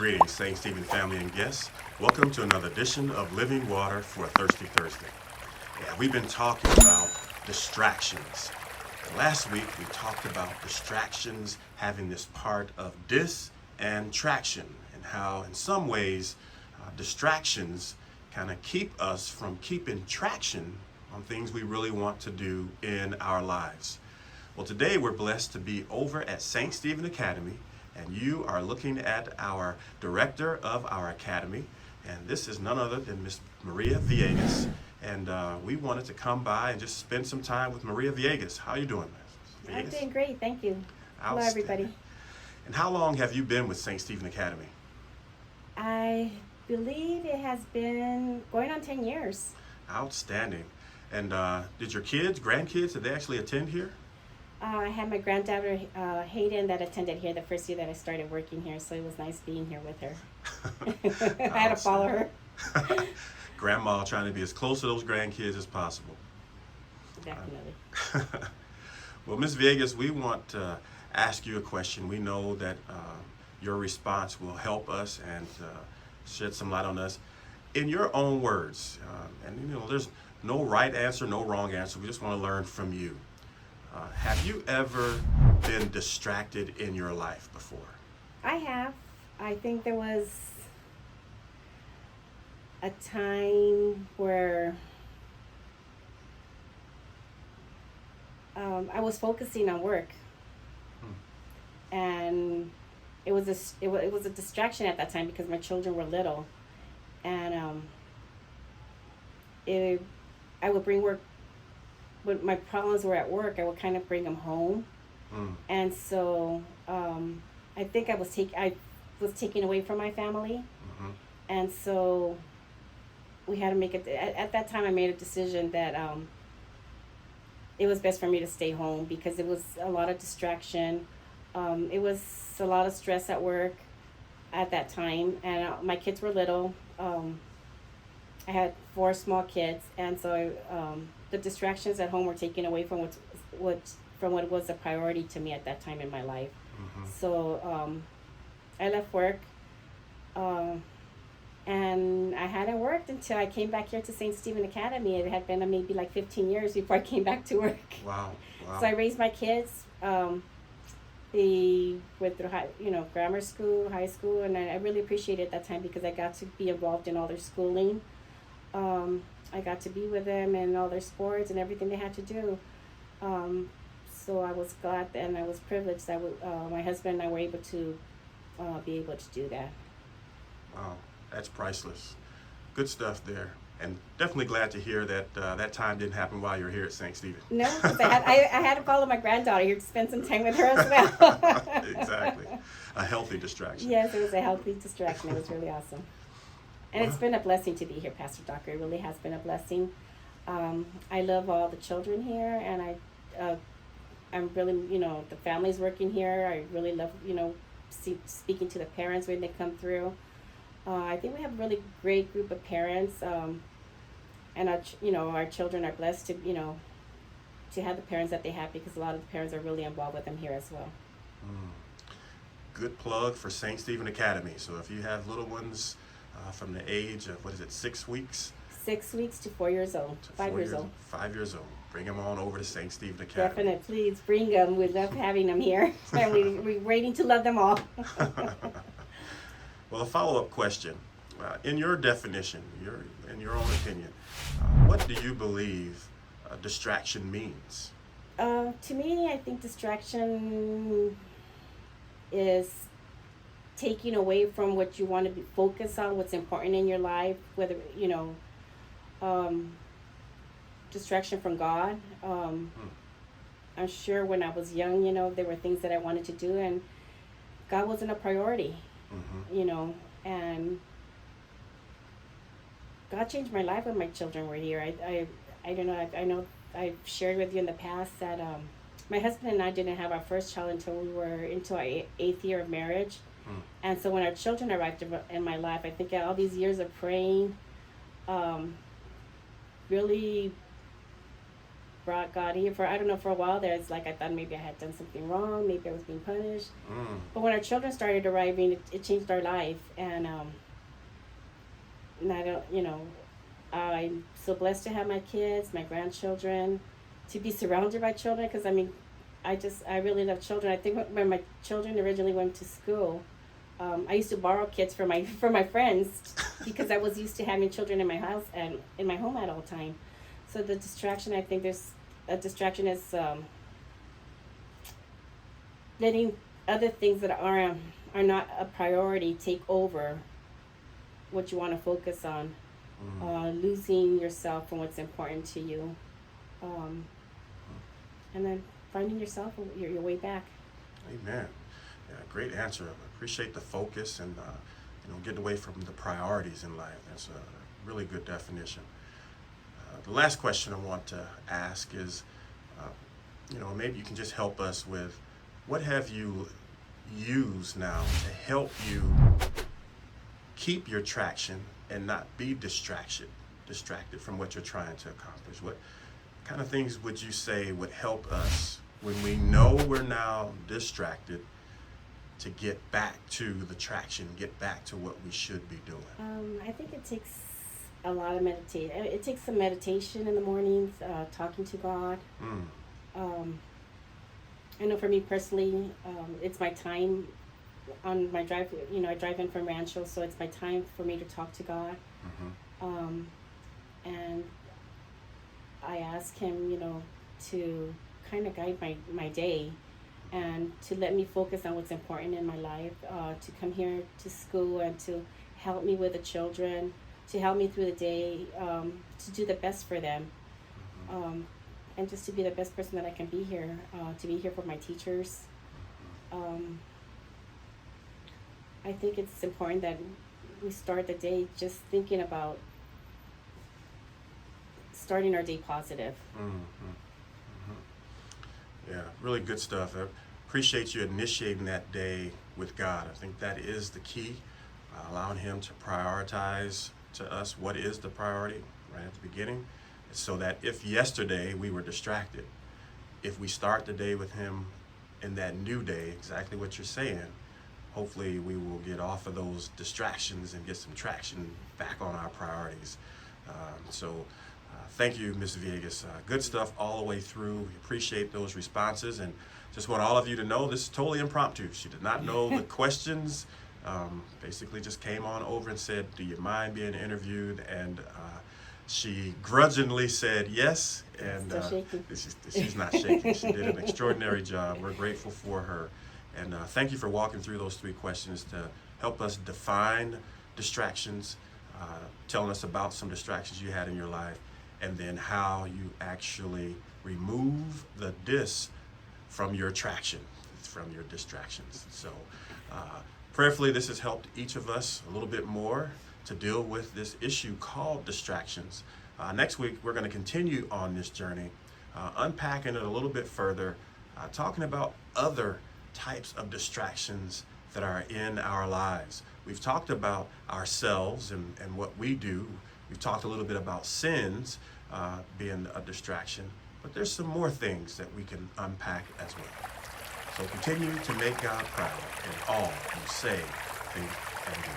Greetings, St. Stephen family and guests. Welcome to another edition of Living Water for a Thirsty Thursday. Yeah, we've been talking about distractions. Last week we talked about distractions having this part of dis and traction, and how in some ways distractions kind of keep us from keeping traction on things we really want to do in our lives. Well, today we're blessed to be over at St. Stephen Academy, and you are looking at our director of our academy, and this is none other than Miss Maria Villegas. And we wanted to come by and just spend some time with Maria Villegas. How are you doing, Ms. Villegas? I'm doing great, thank you. Hello, everybody. And how long have you been with St. Stephen Academy? I believe it has been going on 10 years. Outstanding. And did your kids, grandkids, did they actually attend here? I had my granddaughter, Hayden, that attended here the first year that I started working here, so it was nice being here with her. I had to follow her. Grandma trying to be as close to those grandkids as possible. Definitely. Well, Ms. Villegas, we want to ask you a question. We know that your response will help us and shed some light on us. In your own words, and you know, there's no right answer, no wrong answer. We just want to learn from you. Have you ever been distracted in your life before? I have. I think there was a time where I was focusing on work, and it was a distraction at that time because my children were little, and I would bring work. When my problems were at work, I would kind of bring them home, and so I think I was taken away from my family, and so we had to make it. At that time, I made a decision that it was best for me to stay home because it was a lot of distraction. It was a lot of stress at work at that time, and my kids were little. I had 4 small kids, and so the distractions at home were taken away from what was a priority to me at that time in my life. So I left work, and I hadn't worked until I came back here to St. Stephen Academy. It had been maybe like 15 years before I came back to work. Wow. So I raised my kids. They went through grammar school, high school, and I really appreciated that time because I got to be involved in all their schooling. I got to be with them in all their sports and everything they had to do. So I was glad and I was privileged that my husband and I were able to be able to do that. Wow, that's priceless. Good stuff there. And definitely glad to hear that that time didn't happen while you were here at St. Stephen. No, because I had to follow my granddaughter here to spend some time with her as well. Exactly. A healthy distraction. Yes, it was a healthy distraction. It was really awesome. And It's been a blessing to be here, Pastor Dockery. It really has been a blessing. I love all the children here, and I'm really, the families working here. I really love, speaking to the parents when they come through. I think we have a really great group of parents, and our children are blessed to have the parents that they have because a lot of the parents are really involved with them here as well. Good plug for St. Stephen Academy. So if you have little ones from the age of 6 weeks? 6 weeks to 4 years old. 5 years old. 5 years old. Bring them on over to St. Stephen Academy. Definitely, please bring them. We love having them here, and we're waiting to love them all. Well, a follow-up question. In your definition, in your own opinion, what do you believe distraction means? To me, I think distraction is taking away from what you want to be focused on, what's important in your life, whether, distraction from God. I'm sure when I was young, there were things that I wanted to do, and God wasn't a priority, and God changed my life when my children were here. I don't know, I know I've shared with you in the past that my husband and I didn't have our first child until we were into our 8th year of marriage. And so when our children arrived in my life, I think all these years of praying really brought God here. For I don't know, for a while there, it's like I thought maybe I had done something wrong, maybe I was being punished. But when our children started arriving, it changed our life, and I don't, I'm so blessed to have my kids, my grandchildren, to be surrounded by children. Because I really love children. I think when my children originally went to school, I used to borrow kids from my friends because I was used to having children in my house and in my home at all time. So the distraction, I think there's a distraction is letting other things that are not a priority take over what you want to focus on, losing yourself from what's important to you, and then finding yourself your way back. Amen. Yeah, great answer. I appreciate the focus and getting away from the priorities in life. That's a really good definition. The last question I want to ask is, maybe you can just help us with what have you used now to help you keep your traction and not be distracted from what you're trying to accomplish. What kind of things would you say would help us when we know we're now distracted to get back to the traction, get back to what we should be doing? I think it takes a lot of meditation. It takes some meditation in the mornings, talking to God. I know for me personally, it's my time on my drive. I drive in from Rancho, so it's my time for me to talk to God. And I ask Him, to kind of guide my day and to let me focus on what's important in my life, to come here to school and to help me with the children, to help me through the day, to do the best for them, and just to be the best person that I can be here, to be here for my teachers. I think it's important that we start the day just thinking about starting our day positive. Yeah, really good stuff. I appreciate you initiating that day with God. I think that is the key, allowing Him to prioritize to us what is the priority right at the beginning, so that if yesterday we were distracted, if we start the day with Him in that new day, exactly what you're saying, hopefully we will get off of those distractions and get some traction back on our priorities. Thank you, Ms. Villegas. Good stuff all the way through. We appreciate those responses, and just want all of you to know this is totally impromptu. She did not know the questions. Basically just came on over and said, do you mind being interviewed? And she grudgingly said yes. And she's not shaking. She did an extraordinary job. We're grateful for her. And thank you for walking through those 3 questions to help us define distractions, telling us about some distractions you had in your life, and then how you actually remove the dis from your traction, from your distractions. So prayerfully, this has helped each of us a little bit more to deal with this issue called distractions. Next week, we're going to continue on this journey, unpacking it a little bit further, talking about other types of distractions that are in our lives. We've talked about ourselves and what we do. We've talked a little bit about sins being a distraction, but there's some more things that we can unpack as well. So continue to make God proud in all you say, think, and do.